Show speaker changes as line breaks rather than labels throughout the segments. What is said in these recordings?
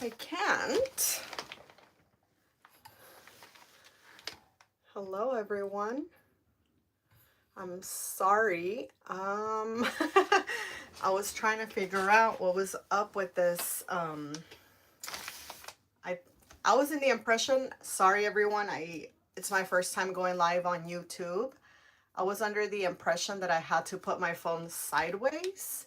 I can't. Hello, everyone. I'm sorry. I was trying to figure out what was up with this. I was in the impression, sorry everyone, it's my first time going live on YouTube. I was under the impression that I had to put my phone sideways.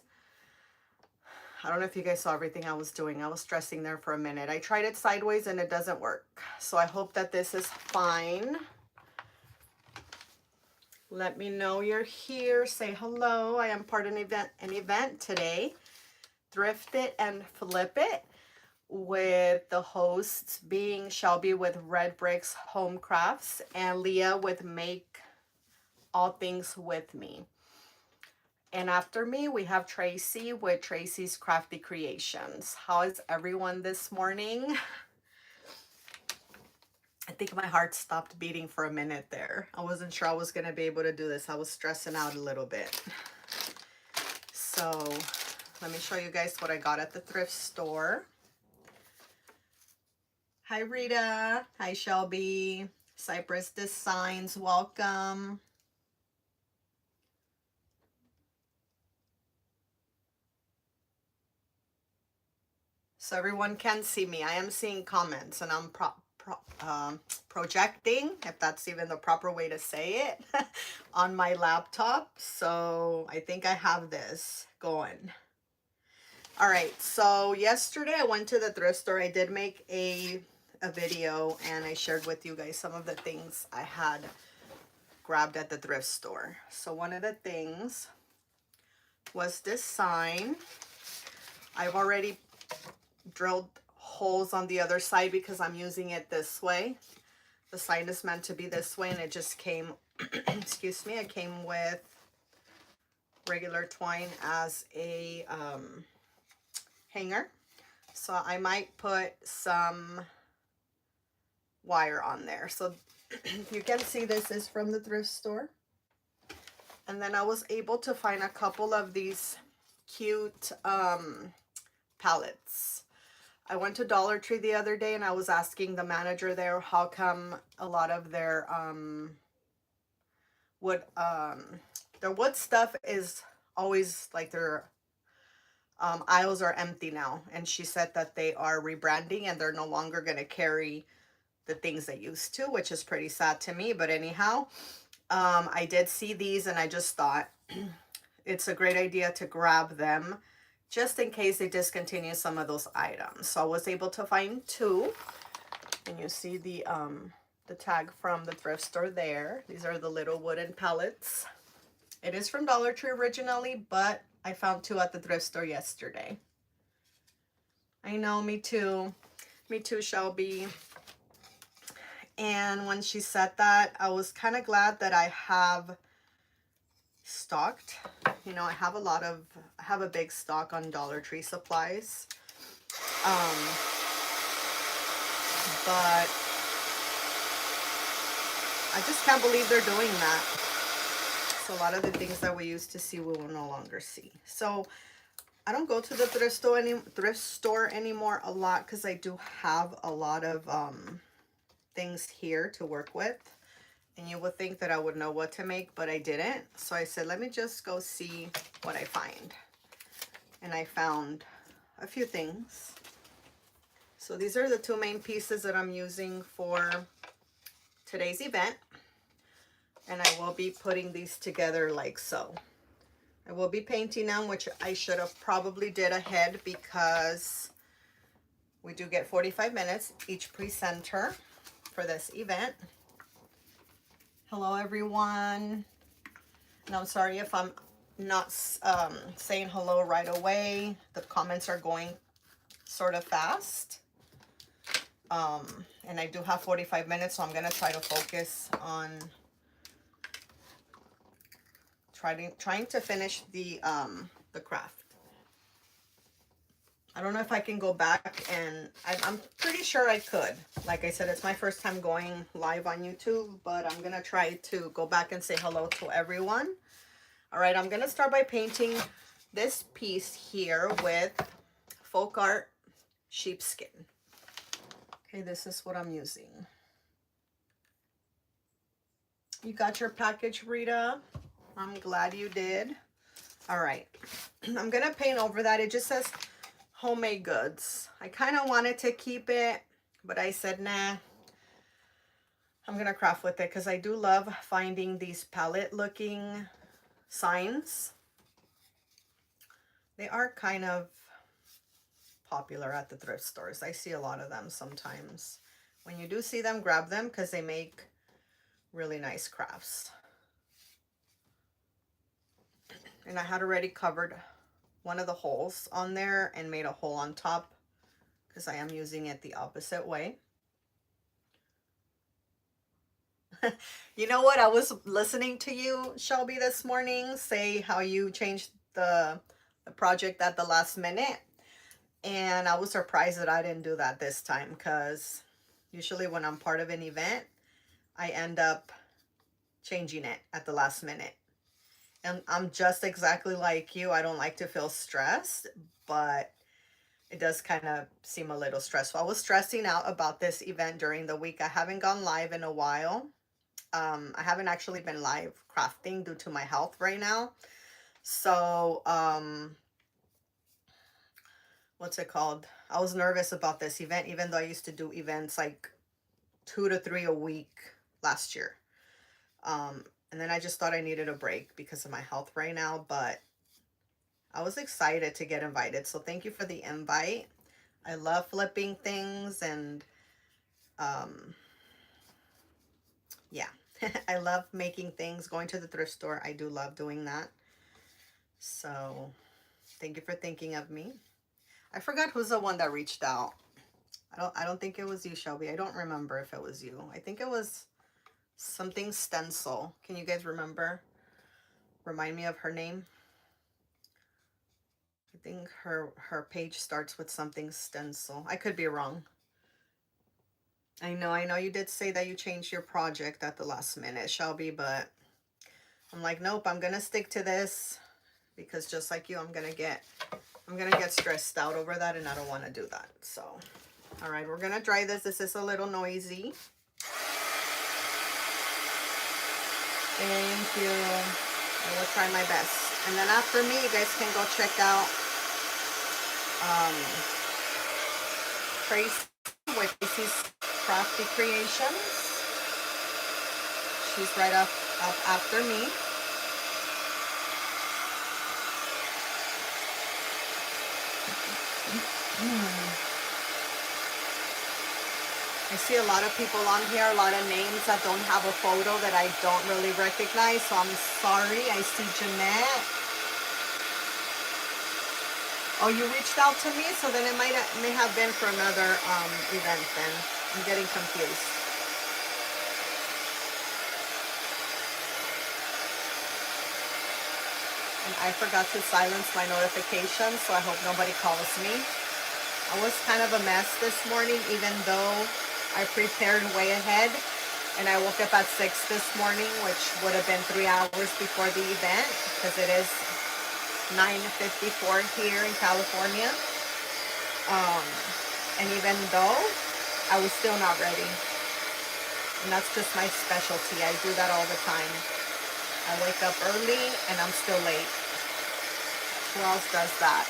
I don't know if you guys saw everything I was doing. I was stressing there for a minute. I tried it sideways and it doesn't work. So I hope that this is fine. Let me know you're here. Say hello. I am part of an event today. Thrift It and Flip It, with the hosts being Shelby with Red Bricks Home Crafts and Leah with Make All Things With Me. And after me, we have Tracy with Tracy's Crafty Creations. How is everyone this morning? I think my heart stopped beating for a minute there. I wasn't sure I was going to be able to do this. I was stressing out a little bit. So let me show you guys what I got at the thrift store. Hi, Rita. Hi, Shelby. Cypress Designs, welcome. So everyone can see me. I am seeing comments and I'm projecting, if that's even the proper way to say it, on my laptop. So I think I have this going. All right, so yesterday I went to the thrift store. I did make a video and I shared with you guys some of the things I had grabbed at the thrift store. So one of the things was this sign. I've already drilled holes on the other side because I'm using it this way. The sign is meant to be this way and it just came, excuse me, it came with regular twine as a hanger. So I might put some wire on there. So you can see this is from the thrift store. And then I was able to find a couple of these cute palettes. I went to Dollar Tree the other day and I was asking the manager there how come a lot of their wood stuff is always like their aisles are empty now. And she said that they are rebranding and they're no longer going to carry the things they used to, which is pretty sad to me. But anyhow, I did see these and I just thought it's a great idea to grab them just in case they discontinue some of those items. So I was able to find two, and you see the tag from the thrift store there. These are the little wooden pallets. It is from Dollar Tree originally, but I found two at the thrift store yesterday. I know, me too. Me too, Shelby. And when she said that, I was kind of glad that I have stocked. You know, I have a big stock on Dollar Tree supplies. But I just can't believe they're doing that. So a lot of the things that we used to see, we will no longer see. So I don't go to the thrift store anymore a lot because I do have a lot of things here to work with. And you would think that I would know what to make, but I didn't. So I said, let me just go see what I find. And I found a few things. So these are the two main pieces that I'm using for today's event. And I will be putting these together like so. I will be painting them, which I should have probably did ahead because we do get 45 minutes each presenter for this event. Hello, everyone. And I'm sorry if I'm not saying hello right away. The comments are going sort of fast. And I do have 45 minutes, so I'm going to try to focus on trying to finish the craft. I don't know if I can go back, and I'm pretty sure I could. Like I said, it's my first time going live on YouTube, but I'm going to try to go back and say hello to everyone. All right, I'm going to start by painting this piece here with Folk Art sheepskin. Okay, this is what I'm using. You got your package, Rita? I'm glad you did. All right, I'm gonna paint over that. It just says homemade goods. I kind of wanted to keep it, but I said, nah, I'm gonna craft with it because I do love finding these palette looking signs. They are kind of popular at the thrift stores. I see a lot of them sometimes. When you do see them, grab them because they make really nice crafts. And I had already covered one of the holes on there and made a hole on top because I am using it the opposite way. You know what? I was listening to you, Shelby, this morning say how you changed the project at the last minute. And I was surprised that I didn't do that this time because usually when I'm part of an event, I end up changing it at the last minute. And I'm just exactly like you. I don't like to feel stressed, but it does kind of seem a little stressful. I was stressing out about this event during the week. I haven't gone live in a while. I haven't actually been live crafting due to my health right now. So, what's it called? I was nervous about this event, even though I used to do events like 2 to 3 a week last year. And then I just thought I needed a break because of my health right now, but I was excited to get invited. So thank you for the invite. I love flipping things and, yeah. I love making things, going to the thrift store. I do love doing that. So thank you for thinking of me. I forgot who's the one that reached out. I don't think it was you, Shelby. I don't remember if it was you. I think it was something stencil. Can you guys remember? Remind me of her name. I think her page starts with something stencil. I could be wrong. I know you did say that you changed your project at the last minute, Shelby, but I'm like, nope, I'm gonna stick to this because just like you, I'm gonna get stressed out over that and I don't want to do that. So, all right, we're gonna dry this. This is a little noisy. Thank you. I will try my best. And then after me, you guys can go check out Tracy with Tracy's Crafty Creations. She's right up after me. I see a lot of people on here, a lot of names that don't have a photo that I don't really recognize, so I'm sorry. I see Jeanette. Oh, you reached out to me, so then it may have been for another event then. I'm getting confused. And I forgot to silence my notifications, so I hope nobody calls me. I was kind of a mess this morning, even though I prepared way ahead. And I woke up at 6 this morning, which would have been 3 hours before the event, because it is 9:54 here in California. And even though I was still not ready. And that's just my specialty. I do that all the time. I wake up early and I'm still late. Who else does that?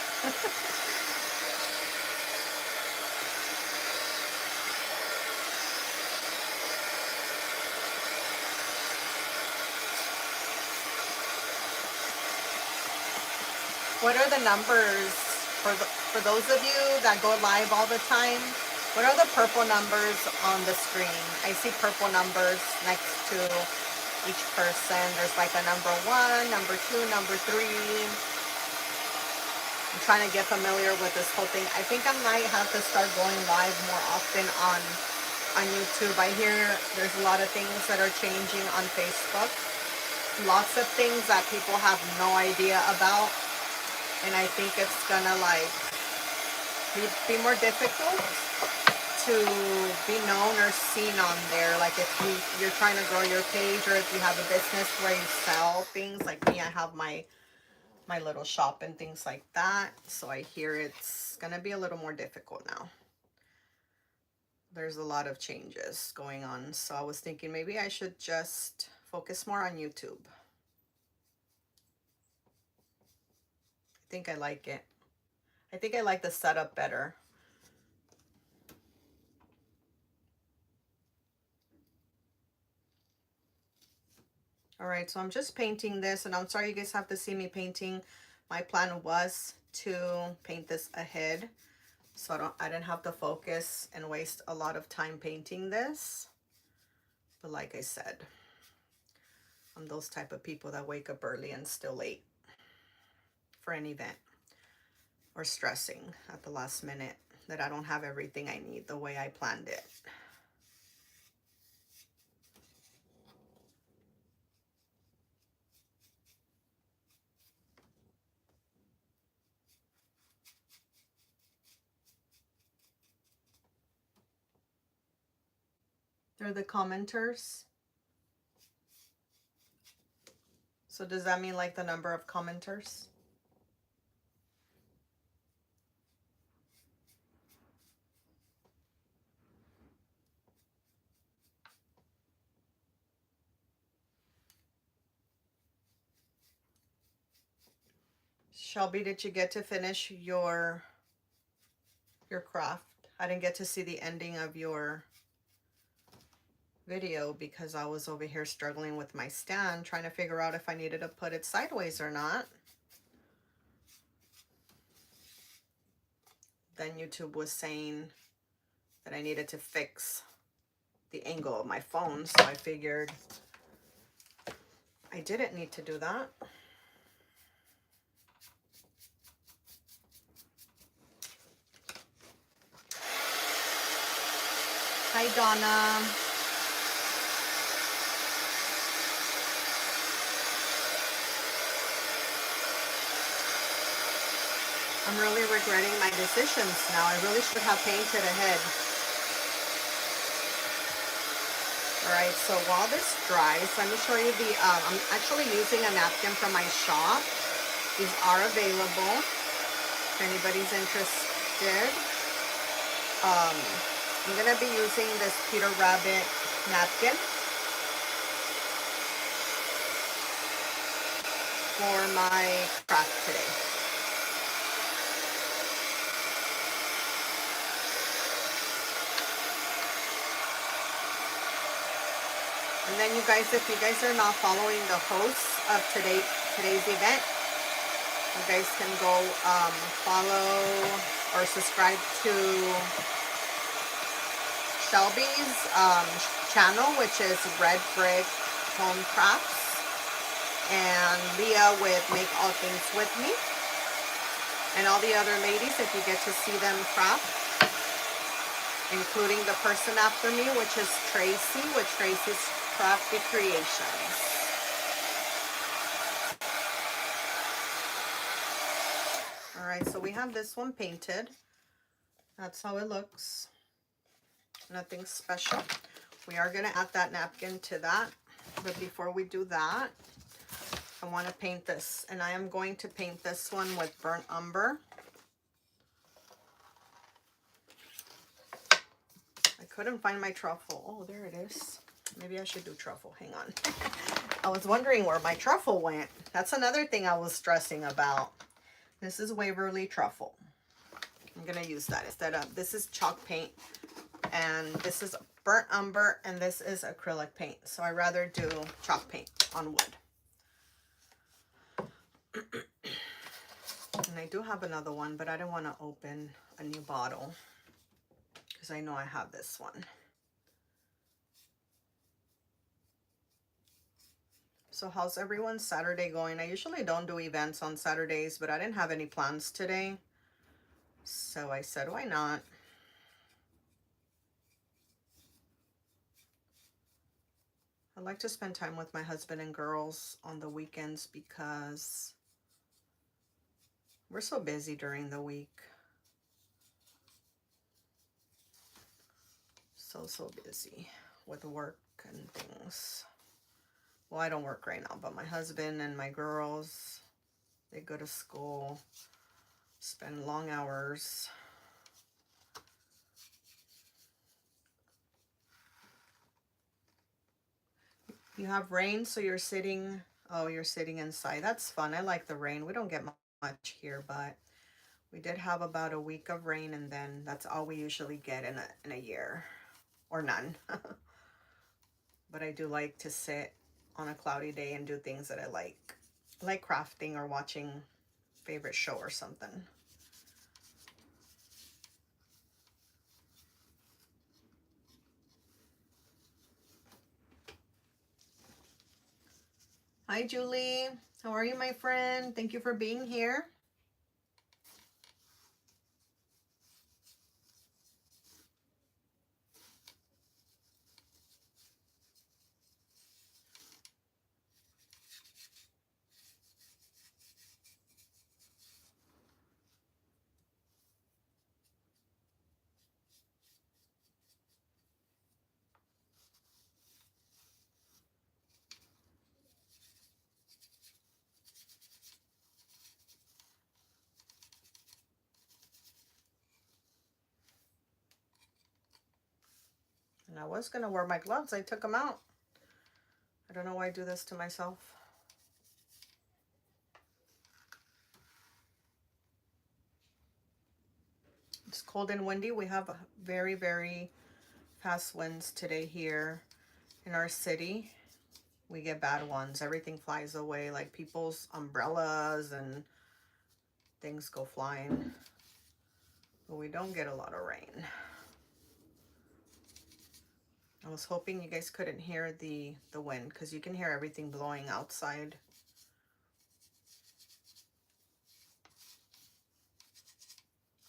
What are the numbers for those of you that go live all the time? What are the purple numbers on the screen? I see purple numbers next to each person. There's like a number 1, number 2, number 3. I'm trying to get familiar with this whole thing. I think I might have to start going live more often on YouTube. I hear there's a lot of things that are changing on Facebook. Lots of things that people have no idea about. And I think it's gonna like be more difficult to be known or seen on there. Like if you're trying to grow your page, or if you have a business where you sell things, like me, I have my little shop and things like that. So I hear it's gonna be a little more difficult now. there's a lot of changes going on. So I was thinking maybe I should just focus more on YouTube. I think I like it. I think I like the setup better. All right, so I'm just painting this, and I'm sorry you guys have to see me painting. My plan was to paint this ahead, so I didn't have to focus and waste a lot of time painting this. But like I said, I'm those type of people that wake up early and still late for an event, or stressing at the last minute that I don't have everything I need the way I planned it. They're the commenters. So does that mean like the number of commenters? Shelby, did you get to finish your craft? I didn't get to see the ending of your video because I was over here struggling with my stand, trying to figure out if I needed to put it sideways or not. Then YouTube was saying that I needed to fix the angle of my phone, so I figured I didn't need to do that. Hi, Donna. I'm really regretting my decisions now. I really should have painted ahead. All right, so while this dries, let me show you the, I'm actually using a napkin from my shop. These are available if anybody's interested. I'm gonna be using this Peter Rabbit napkin for my craft today. And then you guys, if you guys are not following the hosts of today's event, you guys can go follow or subscribe to Shelby's channel, which is Red Brick Home Crafts, and Leah with Make All Things With Me, and all the other ladies, if you get to see them craft, including the person after me, which is Tracy with Tracy's Crafty Creations. All right, so we have this one painted. That's how it looks. Nothing special. We are going to add that napkin to that, but before we do that, I want to paint this, and I am going to paint this one with burnt umber. I couldn't find my truffle. Oh, there it is. Maybe I should do truffle. Hang on. I was wondering where my truffle went. That's another thing I was stressing about. This is Waverly truffle. I'm going to use that instead of, this is chalk paint, and this is burnt umber, and this is acrylic paint. So I'd rather do chalk paint on wood. And I do have another one, but I don't want to open a new bottle because I know I have this one. So how's everyone's Saturday going? I usually don't do events on Saturdays, but I didn't have any plans today. So I said, why not? I like to spend time with my husband and girls on the weekends because we're so busy during the week. So busy with work and things. Well, I don't work right now, but my husband and my girls, they go to school, spend long hours. You have rain, so you're sitting, oh, you're sitting inside. That's fun. I like the rain. We don't get much here, but we did have about a week of rain, and then that's all we usually get in a year, or none. But I do like to sit on a cloudy day and do things that I like crafting or watching favorite show or something. Hi, Julie. How are you, my friend? Thank you for being here. And I was going to wear my gloves. I took them out. I don't know why I do this to myself. It's cold and windy. We have very, very fast winds today here in our city. We get bad ones. Everything flies away, like people's umbrellas and things go flying. But we don't get a lot of rain. I was hoping you guys couldn't hear the wind, because you can hear everything blowing outside.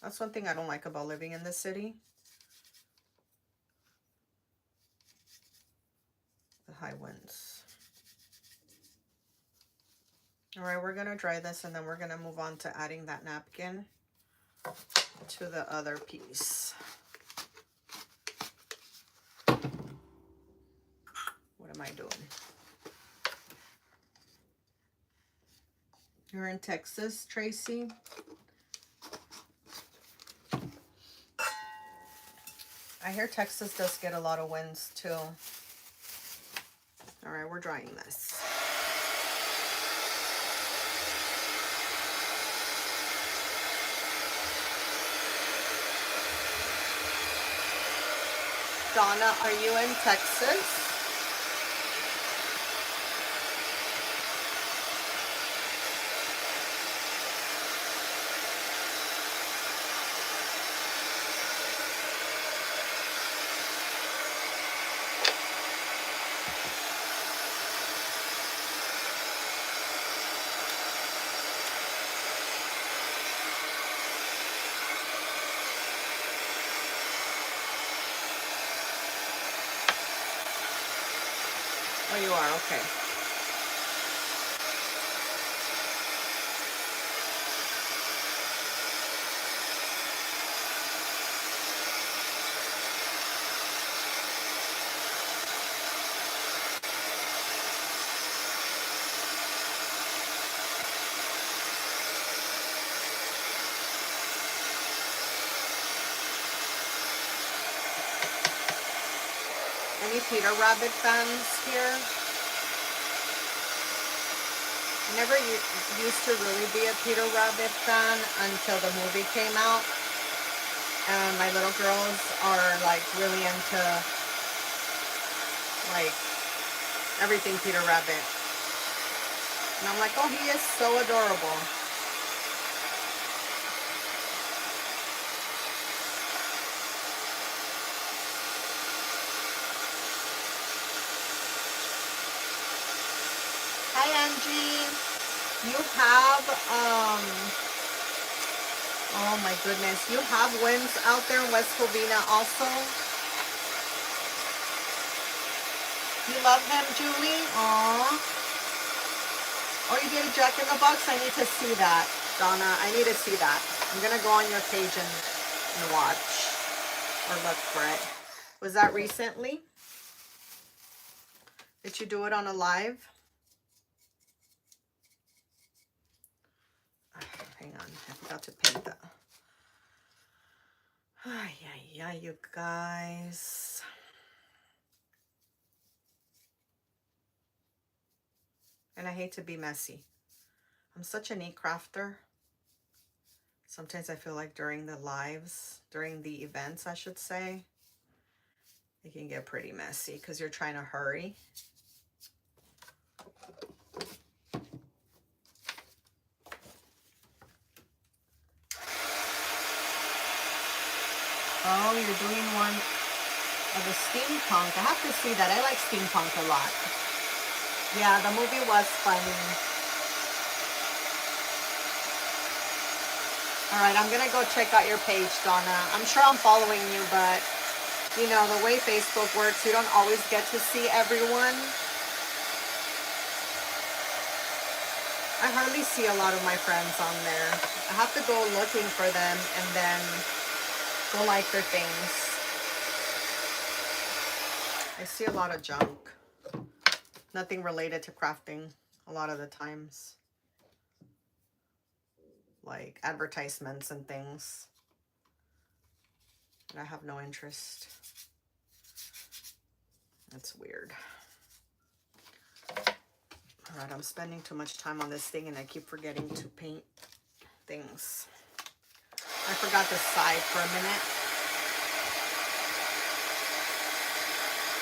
That's one thing I don't like about living in the city. The high winds. All right, we're gonna dry this, and then we're gonna move on to adding that napkin to the other piece. What am I doing? You're in Texas, Tracy? I hear Texas does get a lot of winds too. All right, we're drying this. Donna, are you in Texas? Oh, you are, okay. Any Peter Rabbit fans here? I never used to really be a Peter Rabbit fan until the movie came out. And my little girls are like really into like everything Peter Rabbit. And I'm like, oh, he is so adorable. Hi, Angie. You have, oh my goodness. You have winds out there in West Covina also. You love him, Julie? Aww. Oh, you did a Jack in the Box? I need to see that, Donna. I need to see that. I'm going to go on your page and watch or look for it. Was that recently? Did you do it on a live? Hang on, I forgot to paint that. Ay, ay, ay, you guys. And I hate to be messy. I'm such a neat crafter. Sometimes I feel like during the lives, during the events, I should say, it can get pretty messy because you're trying to hurry. Oh, you're doing one of the steampunk. I have to see that. I like steampunk a lot. Yeah, the movie was funny. All right, I'm gonna go check out your page, Donna. I'm sure I'm following you, but you know, the way Facebook works, you don't always get to see everyone. I hardly see a lot of my friends on there. I have to go looking for them and then go like their things. I see a lot of junk. Nothing related to crafting a lot of the times. Like advertisements and things. And I have no interest. That's weird. All right, I'm spending too much time on this thing and I keep forgetting to paint things. I forgot the side for a minute.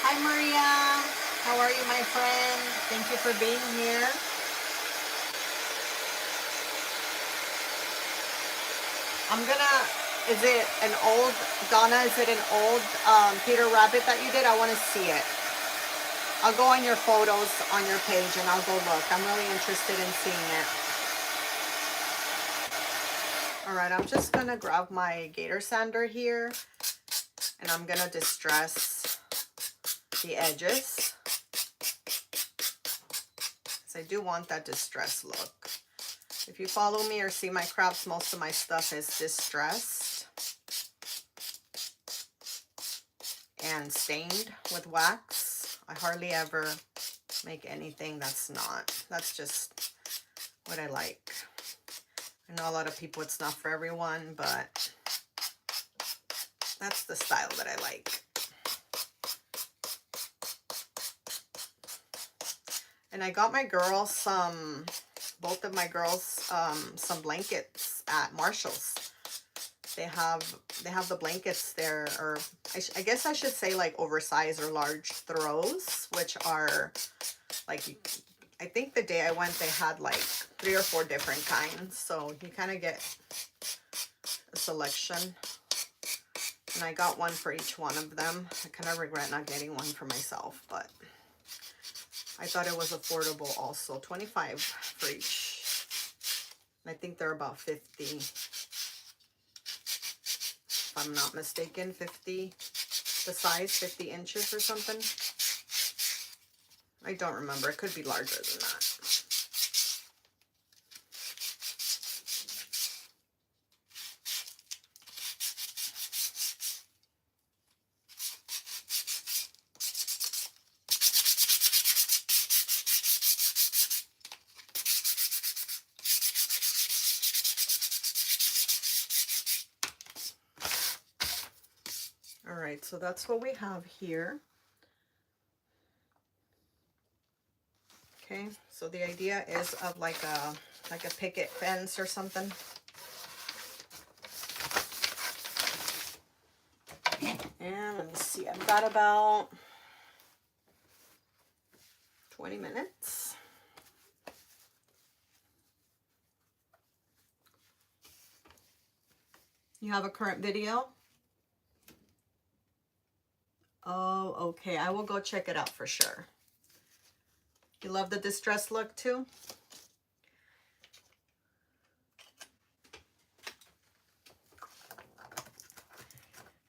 Hi, Maria. How are you, my friend? Thank you for being here. I'm gonna, is it an old, Donna, is it an old Peter Rabbit that you did? I want to see it. I'll go on your photos on your page and I'll go look. I'm really interested in seeing it. All right, I'm just gonna grab my gator sander here and I'm gonna distress the edges. So I do want that distressed look. If you follow me or see my crafts, most of my stuff is distressed and stained with wax. I hardly ever make anything that's not. That's just what I like. I know a lot of people, it's not for everyone, but that's the style that I like. And I got my girls some, both of my girls, some blankets at Marshall's. They have the blankets there, or I guess I should say like oversized or large throws, which are like, I think the day I went, they had like 3 or 4 different kinds. So you kind of get a selection. And I got one for each one of them. I kind of regret not getting one for myself, but I thought it was affordable also. $25 for each. I think they're about 50. If I'm not mistaken, 50, the size, 50 inches or something. I don't remember. It could be larger than that. All right, so that's what we have here. Okay, so the idea is of like a picket fence or something. And let me see, I've got about 20 minutes. You have a current video? Oh, okay. I will go check it out for sure. You love the distressed look too?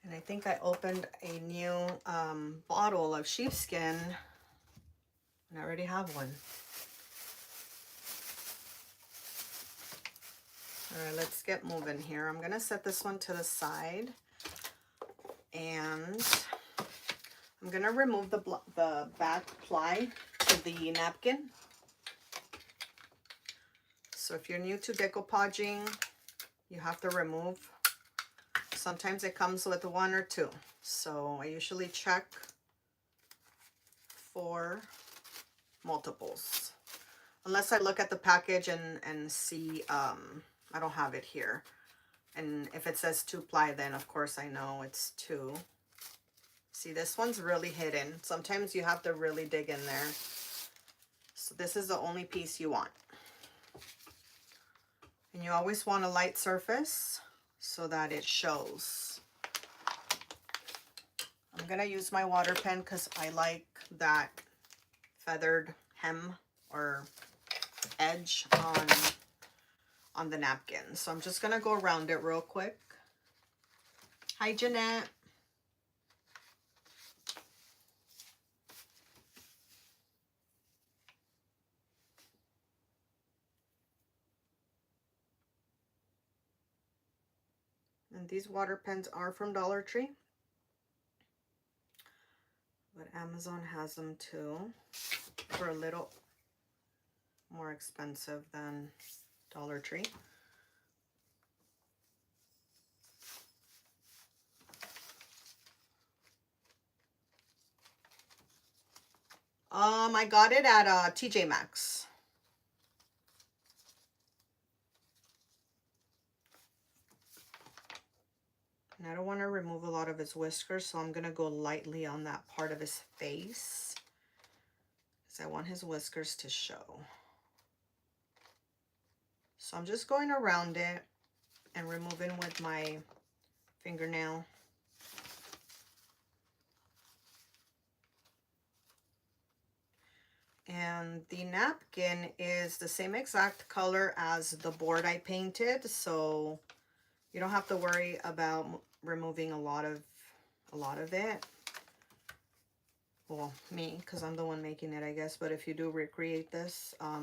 And I think I opened a new bottle of sheepskin, and I already have one. All right, let's get moving here. I'm gonna set this one to the side, and I'm gonna remove the back ply of the napkin. So if you're new to decoupaging, you have to remove. Sometimes it comes with 1 or 2. So I usually check for multiples. Unless I look at the package and see, I don't have it here. And if it says 2-ply, then of course I know it's 2. See, this one's really hidden. Sometimes you have to really dig in there. So this is the only piece you want. And you always want a light surface so that it shows. I'm gonna use my water pen because I like that feathered hem or edge on the napkin. So I'm just gonna go around it real quick. Hi, Jeanette. And these water pens are from Dollar Tree, but Amazon has them too for a little more expensive than Dollar Tree. I got it at TJ Maxx. And I don't want to remove a lot of his whiskers, so I'm going to go lightly on that part of his face, because I want his whiskers to show. So I'm just going around it and removing with my fingernail. And the napkin is the same exact color as the board I painted, so you don't have to worry about removing a lot of it. Well, me, because I'm the one making it, I guess. But if you do recreate this, I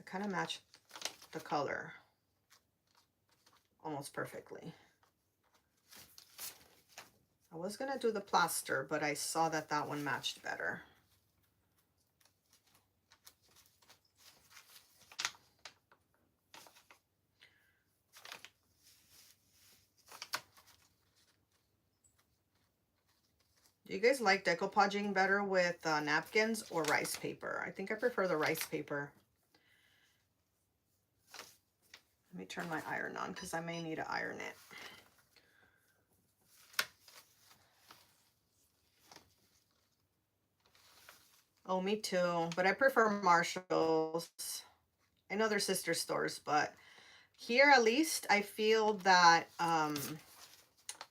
kind of match the color almost perfectly. I was gonna do the plaster, but I saw that that one matched better. Do you guys like decoupaging better with napkins or rice paper? I think I prefer the rice paper. Let me turn my iron on because I may need to iron it. Oh, me too. But I prefer Marshall's. I know they're sister stores, but here at least I feel that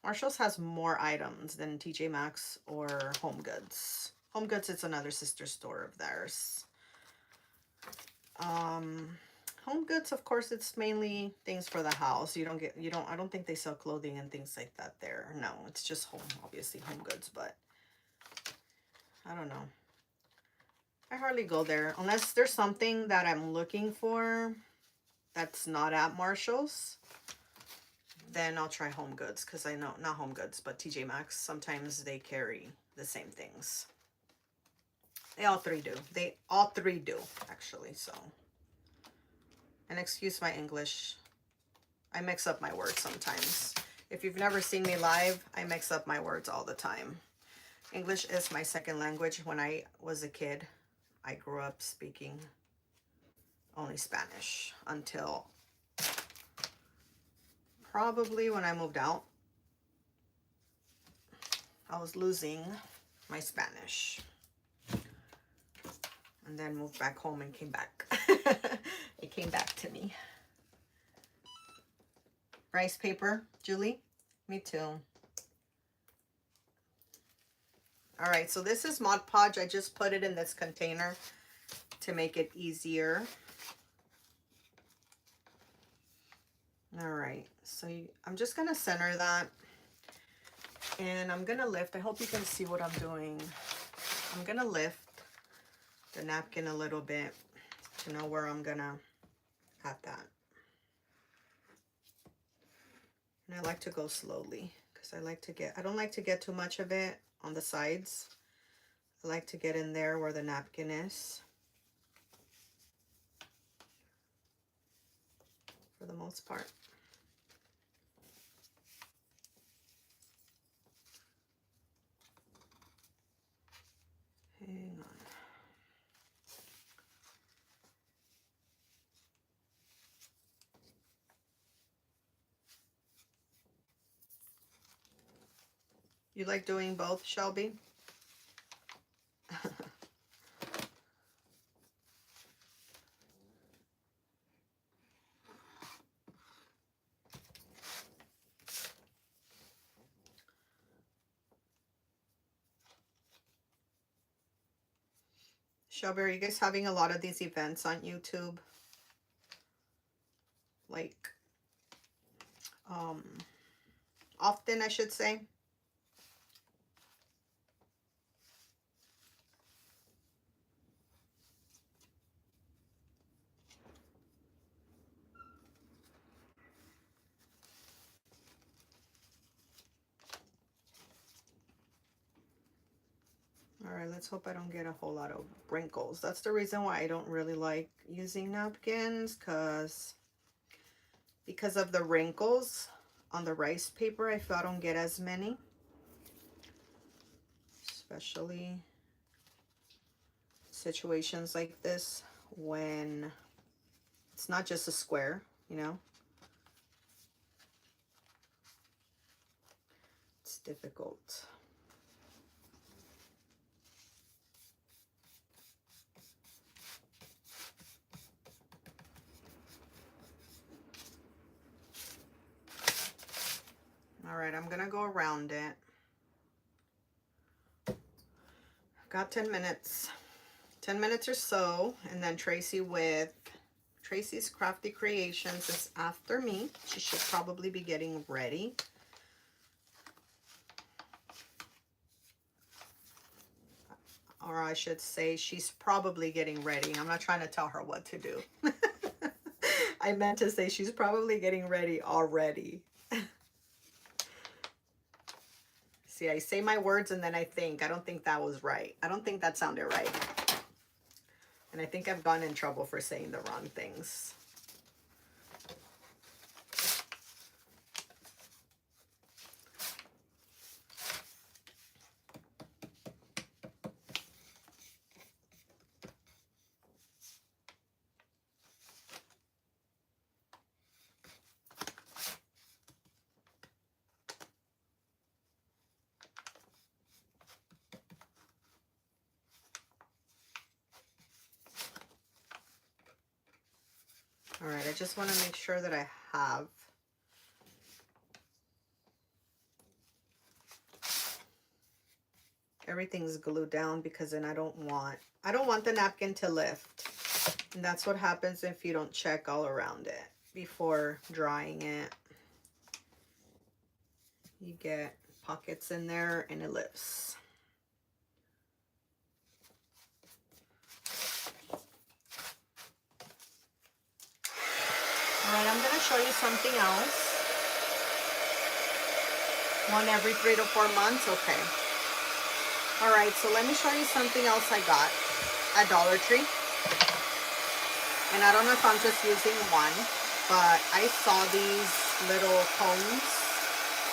Marshall's has more items than TJ Maxx or Home Goods. Home Goods, it's another sister store of theirs. Home Goods, of course, it's mainly things for the house. I don't think they sell clothing and things like that there. No, it's just home, obviously Home Goods, but I don't know. I hardly go there unless there's something that I'm looking for that's not at Marshall's. Then I'll try Home Goods, because I know, not Home Goods, but TJ Maxx, sometimes they carry the same things. They all three do. They all three do, actually, so. And excuse my English. I mix up my words sometimes. If you've never seen me live, I mix up my words all the time. English is my second language. When I was a kid, I grew up speaking only Spanish until probably when I moved out. I was losing my Spanish. And then moved back home and came back. It came back to me. Rice paper, Julie? Me too. All right, so this is Mod Podge. I just put it in this container to make it easier. All right, so I'm just gonna center that. And I'm gonna lift, I hope you can see what I'm doing. I'm gonna lift the napkin a little bit to know where I'm gonna add that. And I like to go slowly because I don't like to get too much of it on the sides. I like to get in there where the napkin is for the most part. Hang on. You like doing both, Shelby? Shelby, are you guys having a lot of these events on YouTube? Like, often, I should say. All right, let's hope I don't get a whole lot of wrinkles. That's the reason why I don't really like using napkins, because of the wrinkles on the rice paper. I feel I don't get as many, especially situations like this when it's not just a square, you know. It's difficult. All right, I'm gonna go around it. Got 10 minutes. 10 minutes or so, and then Tracy with Tracy's Crafty Creations is after me. She should probably be getting ready. Or I should say she's probably getting ready. I'm not trying to tell her what to do. I meant to say she's probably getting ready already. See, I say my words and then I think. I don't think that was right. I don't think that sounded right. And I think I've gotten in trouble for saying the wrong things. All right, I just want to make sure that I have everything's glued down, because then I don't want the napkin to lift. And that's what happens if you don't check all around it before drying it. You get pockets in there and it lifts. All right, I'm going to show you something else. One every 3 to 4 months? Okay. All right, so let me show you something else I got at Dollar Tree. And I don't know if I'm just using one, but I saw these little cones,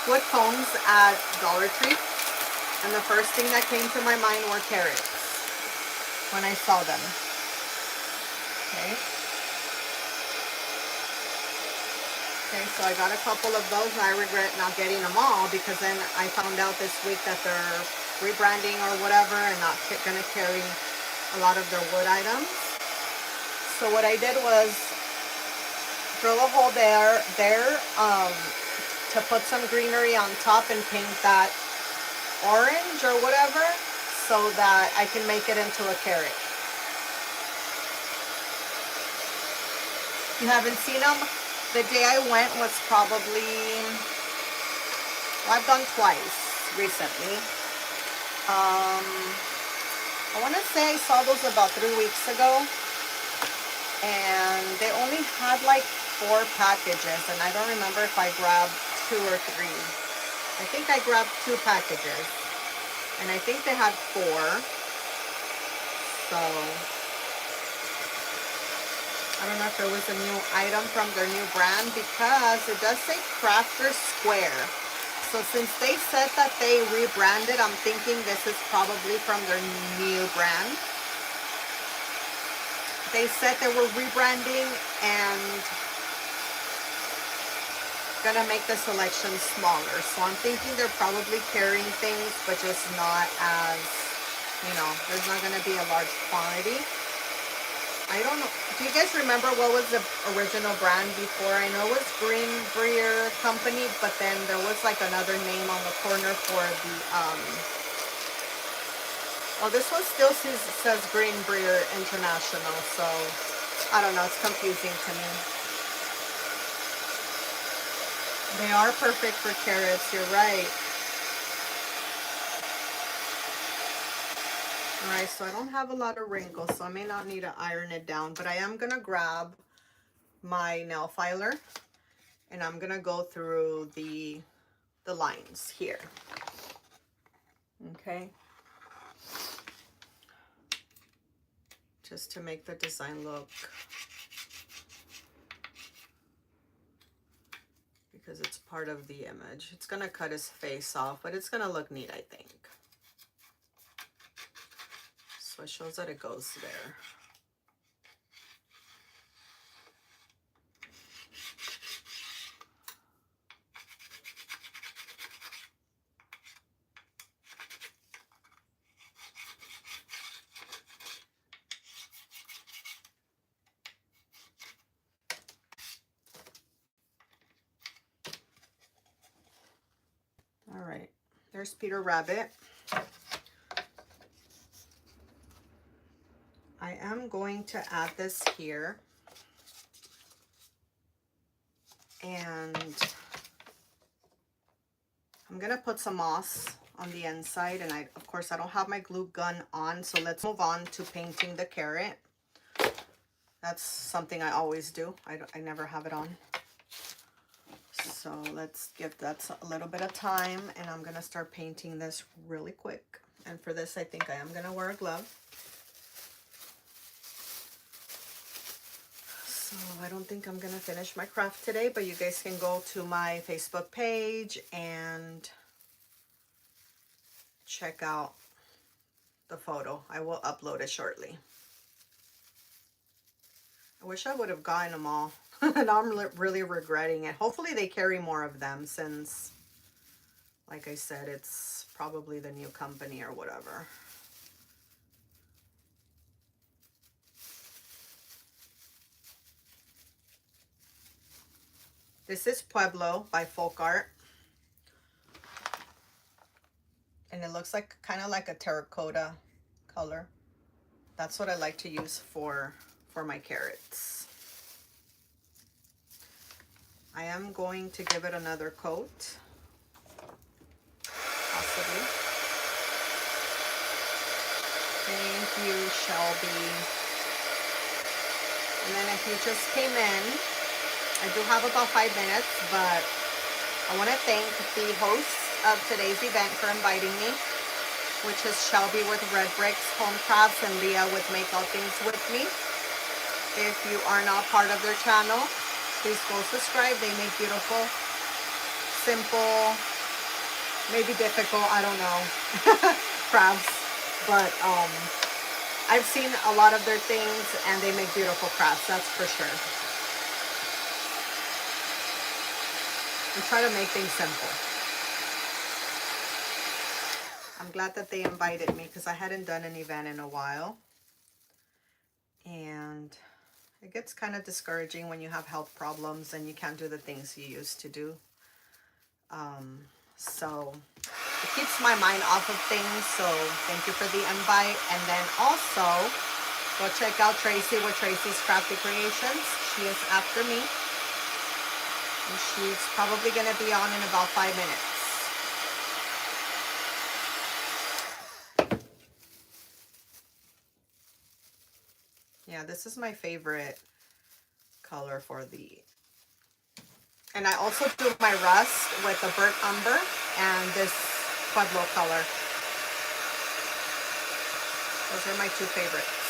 wood cones at Dollar Tree. And the first thing that came to my mind were carrots when I saw them. Okay. Okay, so I got a couple of those, and I regret not getting them all, because then I found out this week that they're rebranding or whatever and not going to carry a lot of their wood items. So what I did was drill a hole there to put some greenery on top and paint that orange or whatever, so that I can make it into a carrot. You haven't seen them? The day I went was probably, well, I've done twice recently. I want to say I saw those about 3 weeks ago, and they only had like 4 packages, and I don't remember if I grabbed 2 or 3. I think I grabbed 2 packages, and I think they had 4. So I don't know if it was a new item from their new brand, because it does say Crafter Square. So since they said that they rebranded, I'm thinking this is probably from their new brand. They said they were rebranding, and gonna make the selection smaller. So I'm thinking they're probably carrying things, but just not as, you know, there's not gonna be a large quantity. I don't know. Do you guys remember what was the original brand before? I know it was Green Brier Company, but then there was like another name on the corner for the, oh, this one still says Green Brier International, so I don't know, it's confusing to me. They are perfect for carrots, you're right. Alright, so I don't have a lot of wrinkles, so I may not need to iron it down, but I am gonna grab my nail filer and I'm gonna go through the lines here. Okay. Just to make the design look, because it's part of the image. It's gonna cut his face off, but it's gonna look neat, I think. So it shows that it goes there. All right, there's Peter Rabbit. I am going to add this here. And I'm gonna put some moss on the inside, and of course I don't have my glue gun on, so let's move on to painting the carrot. That's something I always do. I never have it on. So let's give that a little bit of time, and I'm gonna start painting this really quick. And for this, I think I am gonna wear a glove. So I don't think I'm gonna finish my craft today, but you guys can go to my Facebook page and check out the photo. I will upload it shortly. I wish I would have gotten them all. Now I'm really regretting it. Hopefully they carry more of them, since, like I said, it's probably the new company or whatever. This is Pueblo by Folk Art. And it looks like kind of like a terracotta color. That's what I like to use for my carrots. I am going to give it another coat, possibly. Thank you, Shelby. And then if you just came in, I do have about 5 minutes, but I want to thank the hosts of today's event for inviting me, which is Shelby with Red Bricks Home Crafts and Leah with Make All Things With Me. If you are not part of their channel, please go subscribe. They make beautiful, simple, maybe difficult, I don't know, crafts. But I've seen a lot of their things and they make beautiful crafts, that's for sure. We try to make things simple. I'm glad that they invited me, because I hadn't done an event in a while. And it gets kind of discouraging when you have health problems and you can't do the things you used to do. So it keeps my mind off of things. So thank you for the invite. And then also go check out Tracy with Tracy's Crafty Creations. She is after me. And she's probably going to be on in about 5 minutes. Yeah, this is my favorite color for the... And I also do my rust with the burnt umber and this Pueblo color. Those are my two favorites.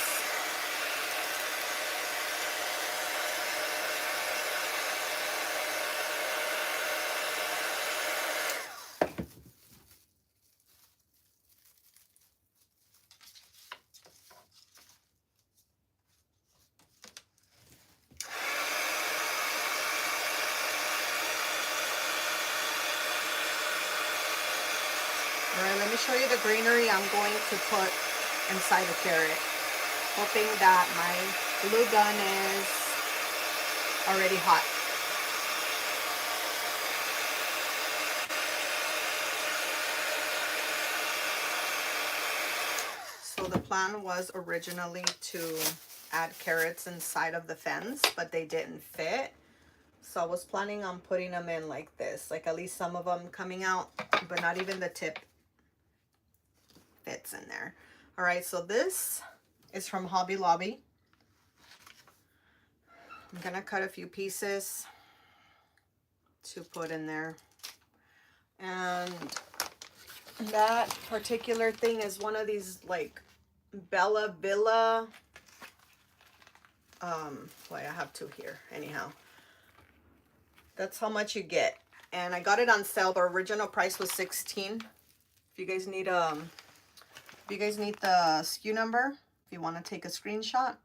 All right, let me show you the greenery I'm going to put inside the carrot. Hoping that my glue gun is already hot. So the plan was originally to add carrots inside of the fence, but they didn't fit. So I was planning on putting them in like this, like at least some of them coming out, but not even the tip fits in there. All right, so this is from Hobby Lobby. I'm gonna cut a few pieces to put in there. And that particular thing is one of these like Bella Villa. Well, I have two here anyhow. That's how much you get. And I got it on sale. The original price was $16. If you guys need the SKU number, if you want to take a screenshot.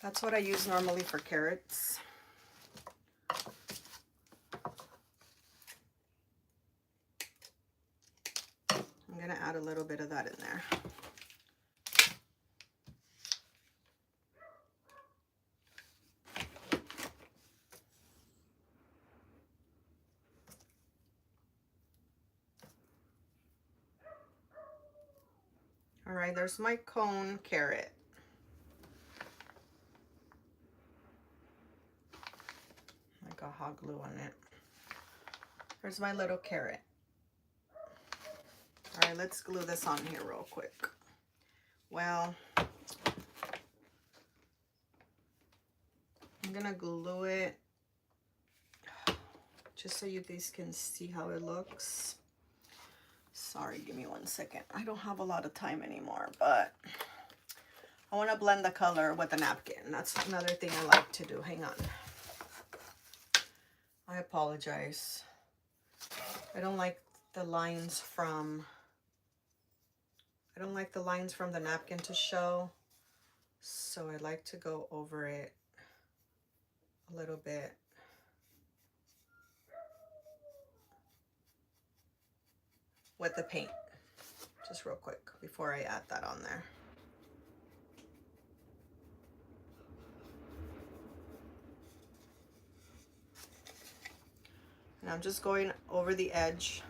That's what I use normally for carrots. I'm gonna add a little bit of that in there. All right, there's my cone carrot. I got hot glue on it. There's my little carrot. All right, let's glue this on here real quick. Well, I'm gonna glue it just so you guys can see how it looks. Sorry, give me 1 second. I don't have a lot of time anymore, but I want to blend the color with the napkin. That's another thing I like to do. Hang on. I apologize. I don't like the lines from the napkin to show, so I like to go over it a little bit. With the paint, just real quick before I add that on there. And I'm just going over the edge.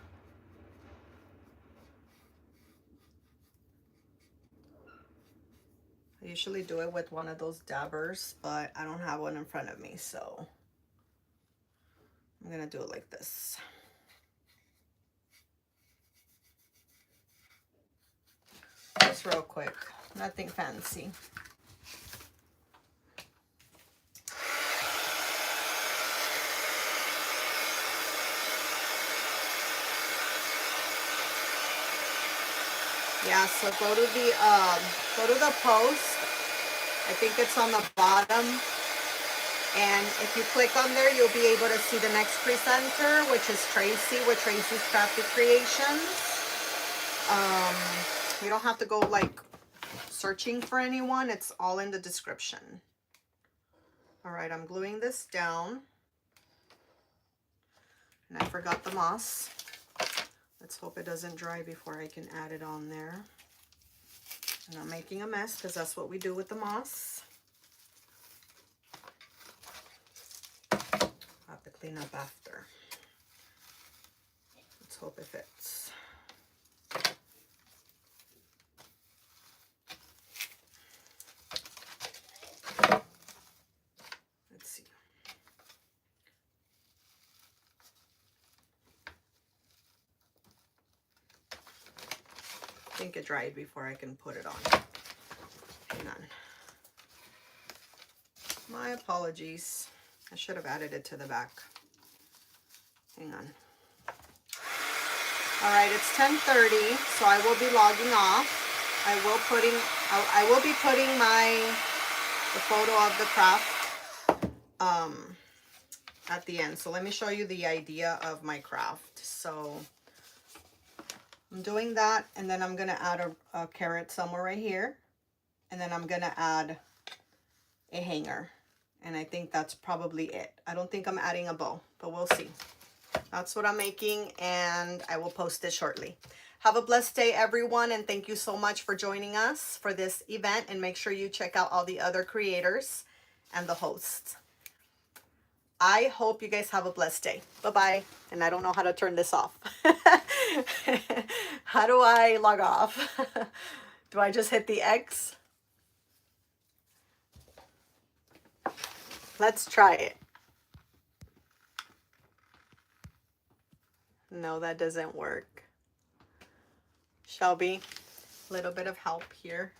I usually do it with one of those dabbers, but I don't have one in front of me, so I'm gonna do it like this. Just real quick, nothing fancy. Yeah, so go to the post. I think it's on the bottom. And if you click on there, you'll be able to see the next presenter, which is Tracy with Tracy's Crafted Creations. You don't have to go like searching for anyone. It's all in the description. All right, I'm gluing this down. And I forgot the moss. Let's hope it doesn't dry before I can add it on there. And I'm making a mess because that's what we do with the moss. I'll have to clean up after. Let's hope it fits. Let's see. I think it dried before I can put it on. Hang on. My apologies. I should have added it to the back. Hang on. All right, it's 10:30, so I will be logging off. I will be putting the photo of the craft at the end. So let me show you the idea of my craft. So I'm doing that, and then I'm gonna add a carrot somewhere right here, and then I'm gonna add a hanger, and I think that's probably it. I don't think I'm adding a bow, but we'll see. That's what I'm making, and I will post it shortly. Have a blessed day, everyone, and thank you so much for joining us for this event, and make sure you check out all the other creators and the hosts. I hope you guys have a blessed day. Bye-bye. And I don't know how to turn this off. How do I log off? Do I just hit the X? Let's try it. No, that doesn't work. Shelby, a little bit of help here.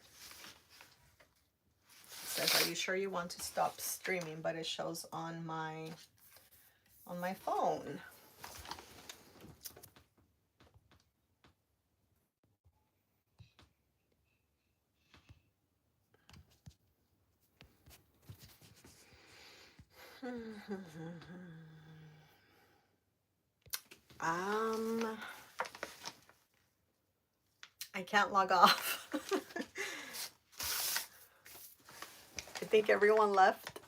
It says, are you sure you want to stop streaming? But it shows on my phone. I can't log off. I think everyone left.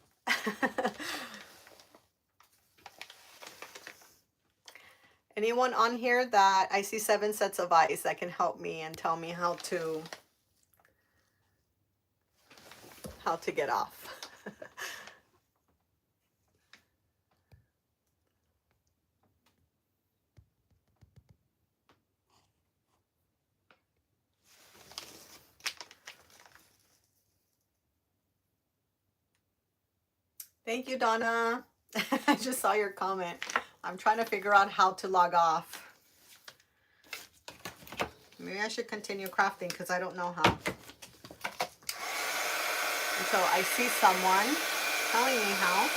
Anyone on here that I see 7 sets of eyes that can help me and tell me how to get off. Thank you, Donna. I just saw your comment. I'm trying to figure out how to log off. Maybe I should continue crafting because I don't know how. Until I see someone telling me how.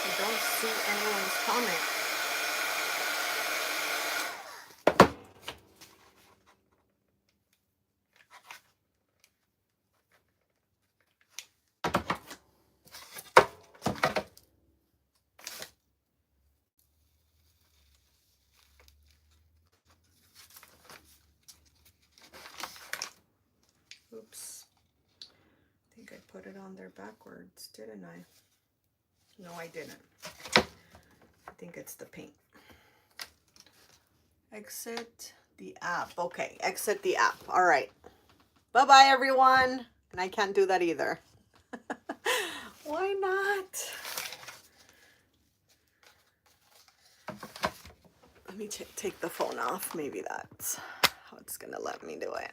I don't see anyone's comment. Oops. I think I put it on there backwards, didn't I? No, I didn't. I think it's the paint. Exit the app. Okay, exit the app. All right. Bye-bye, everyone. And I can't do that either. Why not? Let me take the phone off. Maybe that's how it's going to let me do it.